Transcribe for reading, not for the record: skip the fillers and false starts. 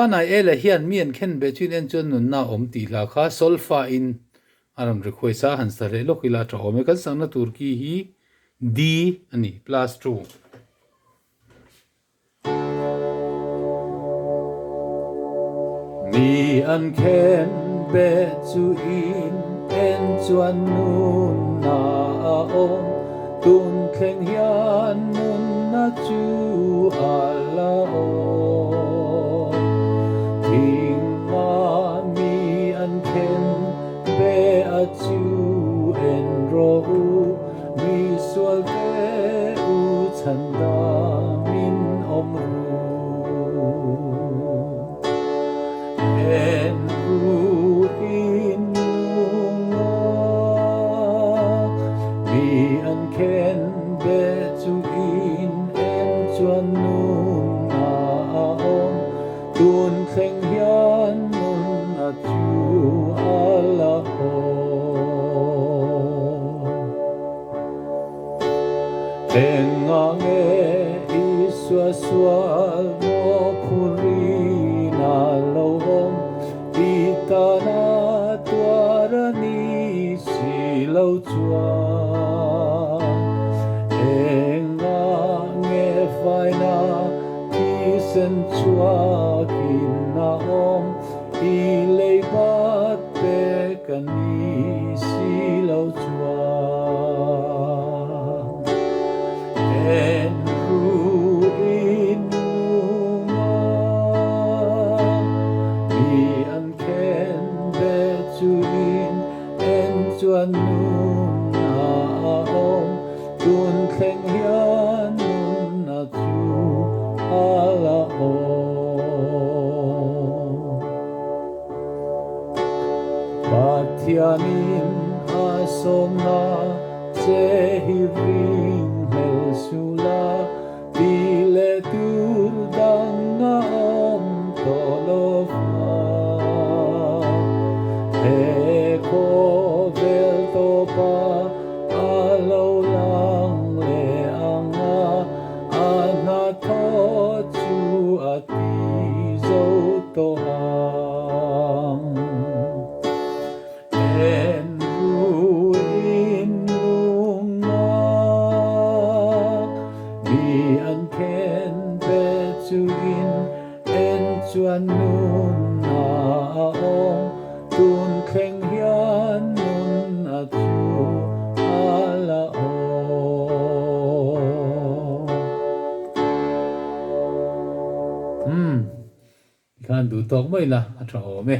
nai ele hian mian khen be chin en chuan nunna om ti la kha solfa in aram requesta han sare lokila tra ome kan sang na turki hi d ani plus 2 mi an khen be chu in en chuan nunna om tun thleng hian nunna chu ala om tinga mi an khen be a chu en ro mi sual te u chanda min om ru en ru in nunga mi an khen be chu in en chuan nunna om tun thleng hian nunna chu ala om tenga nge iswa swal mo phurina lo om itana twarani si lo chua enga nge faina ki sen chua kinna om i lei bat pe kani si lo chua en ru in nunga mi an khen be chu in en chuan nunna om tun thleng hian nunna chu ala om pathianin asomna che hi ring hel sula dile tur danga om tolofa he ko vel to pa alo lang le anga ana to chu ati zo to hang en ru in nunga mi an khen be chu in en chuan nunna om tun thleng hian nunna chu ala om khan du tok mai la a tha ome